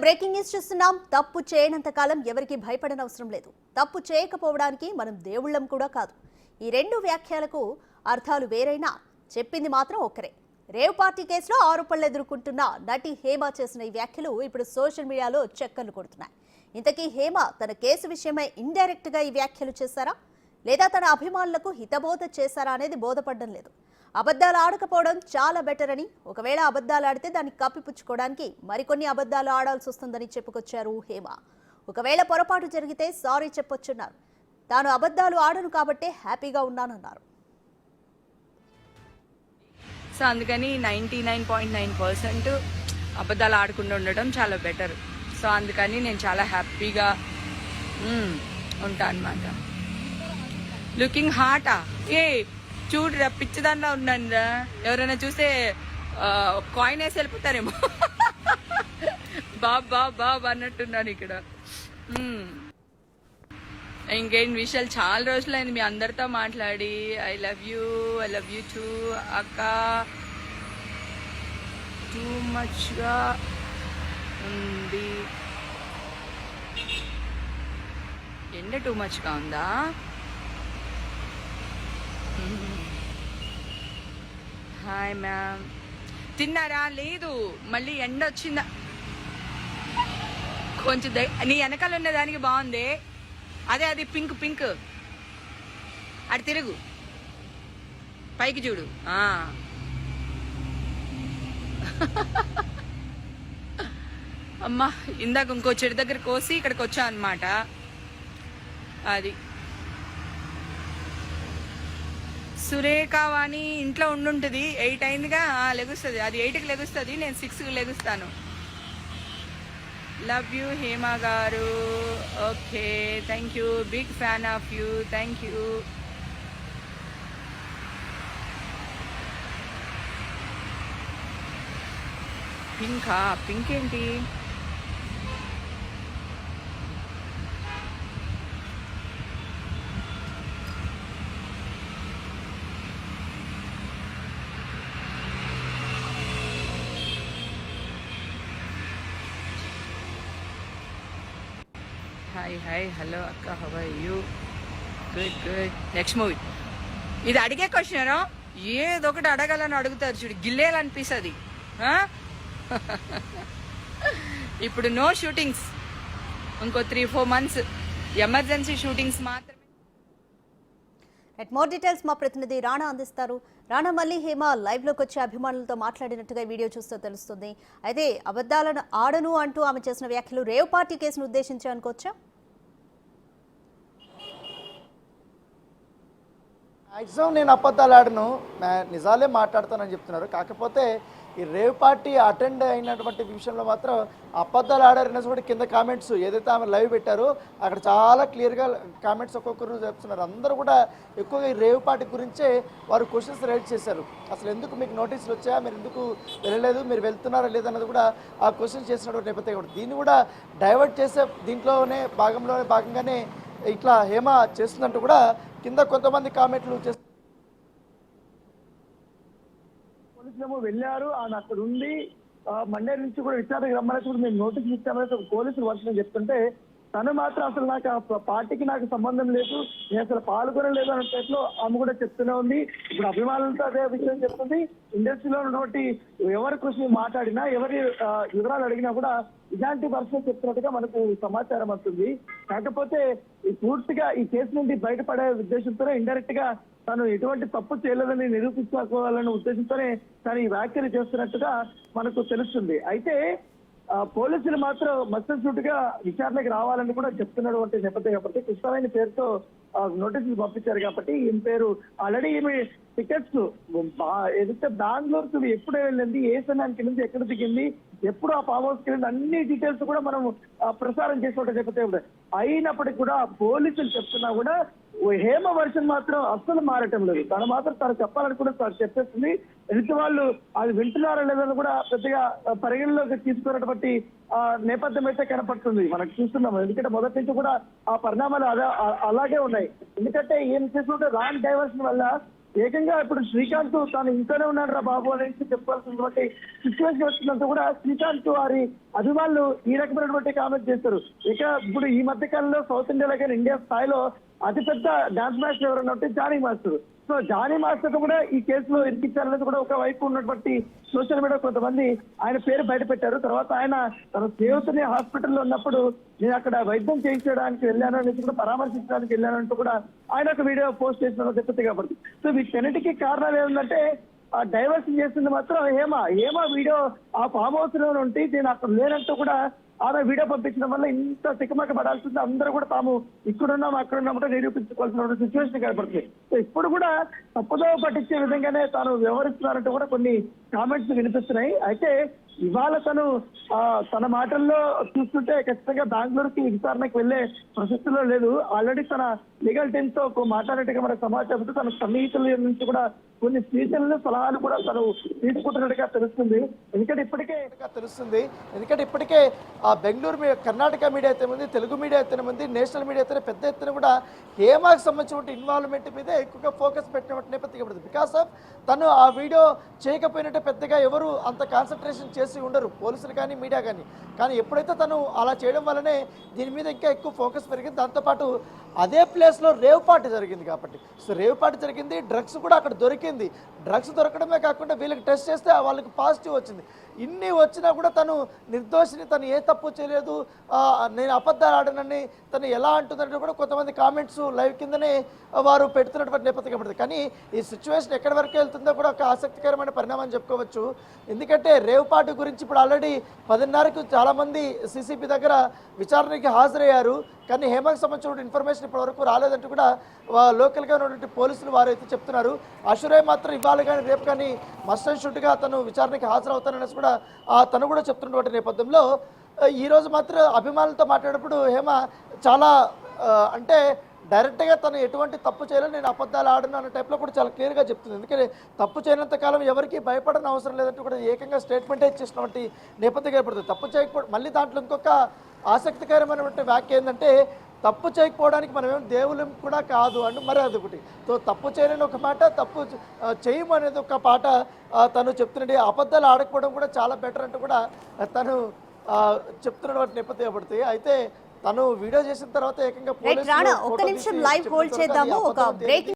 Breaking news చూస్తున్నాం. తప్పు చేయనంత కాలం ఎవరికి భయపడనవసరం లేదు. తప్పు చేయకపోవడానికి మనం దేవుళ్ళం కూడా కాదు. ఈ రెండు వ్యాఖ్యలకు అర్థాలు వేరైనా చెప్పింది మాత్రం ఒక్కరే. రేవ్ పార్టీ కేసులో ఆరోపణలు ఎదుర్కొంటున్న నటి హేమ చేసిన ఈ వ్యాఖ్యలు ఇప్పుడు సోషల్ మీడియాలో చక్కర్లు కొడుతున్నాయి. ఇంతకీ హేమ తన కేసు విషయమై ఇండైరెక్ట్ గా ఈ వ్యాఖ్యలు చేశారా, లేదా తన అభిమానులకు హితబోధ చేశారా అనేది బోధపడడం లేదు. అబద్ధాలు ఆడకపోవడం చాలా బెటర్ అని, ఒకవేళ అబద్ధాలు ఆడితే దాన్ని కప్పిపుచ్చుకోవడానికి మరికొన్ని అబద్ధాలు ఆడాల్సి వస్తుందని చెప్పుకొచ్చారు హేమ. ఒకవేళ పొరపాటు జరిగితే సారీ చెప్పొచ్చున్నారు. తాను అబద్ధాలు ఆడను కాబట్టే హ్యాపీగా ఉన్నానన్నారు. సో అందుకని 99.9% అబద్ధాలు ఆడకుండా ఉండడం చాలా బెటర్. సో అందుకని నేను చాలా హ్యాపీగా ఉంటా అనమాట. లుకింగ్ హార్టా చూడరా, పిచ్చిదానిలా ఉన్నాను రా. ఎవరైనా చూస్తే కాయిన్ వేసి వెళ్ళిపోతారేమో. బాబ్ అన్నట్టున్నాను ఇక్కడ. ఇంకేం విషయాలు, చాలా రోజులైంది మీ అందరితో మాట్లాడి. ఐ లవ్ యూ టూ అక్క. టూ మచ్గా ఉంది ఎండ, టూ మచ్గా ఉందా? హాయ్ మ్యామ్, తిన్నారా? లేదు, మళ్ళీ ఎండ వచ్చిందా? కొంచెం నీ వెనకాల ఉన్న దానికి బాగుంది. అదే అది పింక్ అటు తిరుగు, పైకి చూడు. అమ్మా, ఇందాక ఇంకో చెడు దగ్గర కోసి ఇక్కడికి వచ్చా అనమాట. అది సురేఖ వాణి ఇంట్లో ఉండుంటుంది. 8 అయిందిగా, లెగుస్తుంది. అది 8కి లెగుస్తుంది, నేను 6కి లెగుస్తాను. లవ్ యూ హేమ గారు. Okay, thank you, big fan of you, thank you. Pink ఏంటి? హాయ్ హలో అక్క, how are you? Good. Next movie. ఇది అడిగే క్వశ్చన్, ఏదో ఒకటి అడగాలని అడుగుతారు చూడు, గిల్లేయాలనిపిస్తుంది. ఇప్పుడు నో షూటింగ్స్, ఇంకో 3-4 months ఎమర్జెన్సీ షూటింగ్స్ మాత్రమే. మోర్ డీటెయిల్స్ మా ప్రతినిధి రాణా అందిస్తారు. రాణా, మళ్ళీ హేమ లైవ్ లోకి వచ్చి అభిమానులతో మాట్లాడినట్టుగా వీడియో చూస్తూ తెలుస్తుంది. అయితే అబద్ధాలను ఆడను అంటూ ఆమె చేసిన వ్యాఖ్యలు రేవ్ పార్టీ కేసును ఉద్దేశించి అనుకోవచ్చా? మ్యాక్సిమం నేను అబద్ధాలు ఆడను, నిజాలే మాట్లాడతానని చెప్తున్నారు. కాకపోతే ఈ రేవ్ పార్టీ అటెండ్ అయినటువంటి విషయంలో మాత్రం అబద్ధాలు ఆడారనేసి కూడా కింద కామెంట్స్ ఏదైతే ఆమె లైవ్ పెట్టారో అక్కడ చాలా క్లియర్గా కామెంట్స్ ఒక్కొక్కరు చెప్తున్నారు. అందరూ కూడా ఎక్కువగా ఈ రేవ్ పార్టీ గురించే వారు క్వశ్చన్స్ రైజ్ చేశారు. అసలు ఎందుకు మీకు నోటీసులు వచ్చాయా, మీరు ఎందుకు వెళ్ళలేదు, మీరు వెళ్తున్నారా లేదన్నది కూడా ఆ క్వశ్చన్ చేసినటువంటి నేపథ్యం కూడా దీన్ని కూడా డైవర్ట్ చేసే భాగంగానే ఇట్లా హేమ చేస్తుందంటూ కూడా కింద కొంతమంది కామెంట్లు చేస్తారు. పోలీసులేమో వెళ్ళారు, ఆయన అక్కడ ఉండి మండే నుంచి కూడా విచారణకు రమ్మని కూడా మేము నోటీసులు ఇచ్చామని పోలీసులు వర్షం చెప్తుంటే, తను మాత్రం అసలు నాకు ఆ పార్టీకి నాకు సంబంధం లేదు, నేను అసలు పాల్గొనలేదు అనే పేరులో ఆమె కూడా చెప్తూనే ఉంది. ఇప్పుడు అభిమానులతో అదే విషయం చెప్తుంది. ఇండస్ట్రీలో ఉన్నటువంటి ఎవరి క్వశ్చన్ మాట్లాడినా, ఎవరి వివరాలు అడిగినా కూడా ఇలాంటి వర్షం చెప్తున్నట్టుగా మనకు సమాచారం వస్తుంది. కాకపోతే పూర్తిగా ఈ కేసు నుండి బయటపడే ఉద్దేశంతోనే ఇండైరెక్ట్ గా తాను ఎటువంటి తప్పు చేయలేదని నిరూపించుకోవాలనే ఉద్దేశంతోనే తాను ఈ వ్యాఖ్యలు చేస్తున్నట్టుగా మనకు తెలుస్తుంది. అయితే పోలీసులు మాత్రం మస్తూటుగా విచారణకు రావాలని కూడా చెప్తున్నటువంటి నేపథ్యం కాబట్టి కృష్ణవేణి పేరుతో నోటీసులు పంపించారు. కాబట్టి ఈమె పేరు ఆల్రెడీ ఈమె టికెట్స్ ఏదైతే బెంగళూరుకు ఎప్పుడు వెళ్ళింది, ఏ సమయానికి నుంచి ఎక్కడ దిగింది, ఎప్పుడు ఆ ఫామ్ హౌస్కి వెళ్ళింది, అన్ని డీటెయిల్స్ కూడా మనం ప్రసారం చేసినట్టు నేపథ్యం. అయినప్పటికీ కూడా పోలీసులు చెప్తున్నా కూడా హేమ వర్షన్ మాత్రం అస్సలు మారటం లేదు. తను మాత్రం తను చెప్పాలనుకుంటే తను చెప్పేస్తుంది. ఎదుటి వాళ్ళు అది వింటున్నారా లేదని కూడా పెద్దగా పరిగణలోకి తీసుకున్నటువంటి నేపథ్యం అయితే కనపడుతుంది, మనకు చూస్తున్నాము. ఎందుకంటే మొదటి నుంచి కూడా ఆ పరిణామాలు అలాగే ఉన్నాయి. ఎందుకంటే ఏం చేస్తుంటే రాంగ్ డైవర్షన్ వల్ల ఏకంగా ఇప్పుడు శ్రీకాంత్ తాను ఇంట్లోనే ఉన్నాడు రా బాబు అనేసి చెప్పాల్సినటువంటి సిచ్యువేషన్ వచ్చినంత కూడా శ్రీకాంత్ వారి అభిమానులు ఈ రకమైనటువంటి కామెంట్ చేస్తారు. ఇక ఇప్పుడు ఈ మధ్య కాలంలో సౌత్ ఇండియాలో కానీ ఇండియా స్థాయిలో అతిపెద్ద డాన్స్ మాస్టర్ ఎవరన్నా ఉంటే Jani master. So Jani master కూడా ఈ కేసులో ఇరికించాలనేది కూడా ఒక వైపు ఉన్నటువంటి సోషల్ మీడియా కొంతమంది ఆయన పేరు బయట పెట్టారు. తర్వాత ఆయన తన స్నేహితుని హాస్పిటల్లో ఉన్నప్పుడు నేను అక్కడ వైద్యం చేయించడానికి వెళ్ళాను అనేసి కూడా పరామర్శించడానికి వెళ్ళానంటూ కూడా ఆయన ఒక వీడియో పోస్ట్ చేసిన చెప్తుంది కాబట్టి. సో వీటన్నిటికీ కారణాలు ఏమిటంటే ఆ డైవర్షన్ చేస్తుంది మాత్రం హేమ వీడియో ఆ ఫామ్ హౌస్ లో ఉంటే నేను అక్కడ లేనంటూ కూడా ఆమె వీడియో పంపించడం వల్ల ఇంత తికమక పడాల్సింది. అందరూ కూడా తాము ఇక్కడున్నాం అక్కడున్నామంటే నిరూపించుకోవాల్సిన సిచ్యువేషన్ కనపడుతుంది. సో ఇప్పుడు కూడా తప్పుదో పట్టించే విధంగానే తాను వ్యవహరిస్తున్నారంటూ కూడా కొన్ని కామెంట్స్ వినిపిస్తున్నాయి. అయితే ఇవాళ తన మాటల్లో చూస్తుంటే ఖచ్చితంగా బెంగళూరుకి విచారణకు వెళ్లే ప్రసక్తిలో లేదు. ఆల్రెడీ తన లీగల్ టీమ్ తో మాట్లాడినట్టుగా మనకు సమాచారంతో తన సన్నిహితుల నుంచి కూడా కొన్ని సూచనలు సలహాలు కూడా తను తీసుకుంటున్నట్టుగా తెలుస్తుంది. ఎందుకంటే ఇప్పటికే ఆ బెంగళూరు కర్ణాటక మీడియా అయితేనేది, తెలుగు మీడియా అయితేనేది, నేషనల్ మీడియా అయితేనే పెద్ద ఎత్తున కూడా హేమాకు సంబంధించిన ఇన్వాల్వ్మెంట్ మీదే ఎక్కువగా ఫోకస్ పెట్టిన నేపథ్యం పడుతుంది. బికాస్ ఆఫ్ తను ఆ వీడియో చేయకపోయినట్టే పెద్దగా ఎవరు అంత కాన్సన్ట్రేషన్ చేసి ఉండరు, పోలీసులు కానీ మీడియా కానీ ఎప్పుడైతే తను అలా చేయడం వల్లనే దీని మీద ఇంకా ఎక్కువ ఫోకస్ పెరిగింది. దాంతోపాటు అదే ప్లేస్లో రేవ్ పార్టీ జరిగింది కాబట్టి, సో రేవ్ పార్టీ జరిగింది, డ్రగ్స్ కూడా అక్కడ దొరికింది. డ్రగ్స్ దొరకడమే కాకుండా వీళ్ళకి టెస్ట్ చేస్తే వాళ్ళకి పాజిటివ్ వచ్చింది. ఇన్ని వచ్చినా కూడా తను నిర్దోషిని, తను ఏ తప్పు చేయలేదు, నేను అబద్ధాలు ఆడనని తను ఎలా అంటుందంటే కూడా కొంతమంది కామెంట్స్ లైవ్ కిందనే వారు పెడుతున్నటువంటి నేపథ్యం పడుతుంది. కానీ ఈ సిచ్యువేషన్ ఎక్కడి వరకు వెళ్తుందో కూడా ఒక ఆసక్తికరమైన పరిణామం చెప్పుకోవచ్చు. ఎందుకంటే రేవ్ పార్టీ గురించి ఇప్పుడు ఆల్రెడీ 10:30కు చాలామంది సిసిపి దగ్గర విచారణకి హాజరయ్యారు. కానీ హేమకు సంబంధించిన ఇన్ఫర్మేషన్ ఇప్పటివరకు రాలేదంటూ కూడా లోకల్గా ఉన్నటువంటి పోలీసులు వారైతే చెప్తున్నారు. అషురే మాత్రం ఇవాళ కానీ రేపు కానీ మస్ట్ అండ్ షుడ్గా తను విచారణకి హాజరవుతాననేసి కూడా తను కూడా చెప్తున్నటువంటి నేపథ్యంలో ఈరోజు మాత్రం అభిమానులతో మాట్లాడినప్పుడు హేమ చాలా అంటే డైరెక్ట్గా తను ఎటువంటి తప్పు చేయలేదు, నేను అబద్ధాలు ఆడను అన్న టైప్లో కూడా చాలా క్లియర్గా చెప్తుంది. ఎందుకంటే తప్పు చేయనంత కాలం ఎవరికి భయపడని అవసరం లేదంటూ కూడా ఏకంగా స్టేట్మెంటే ఇచ్చేసినటువంటి నేపథ్యం ఏర్పడుతుంది. తప్పు చేయకపోవడం మళ్ళీ దాంట్లో ఇంకొక ఆసక్తికరమైనటువంటి వ్యాఖ్య ఏంటంటే తప్పు చేయకపోవడానికి మనమేం దేవులం కూడా కాదు అంటూ మరి అదొకటి. సో తప్పు చేయలేని ఒక మాట, తప్పు చేయము అనేది ఒక పాట తను చెప్తున్నది. అబద్ధాలు ఆడకపోవడం కూడా చాలా బెటర్ అంటూ కూడా తను చెప్తున్నటువంటి నేపథ్యం పడుతుంది. అయితే తను వీడియో చేసిన తర్వాత ఏకంగా ఒక్క నిమిషం లైవ్ హోల్డ్ చేద్దాము. ఒక బ్రేకింగ్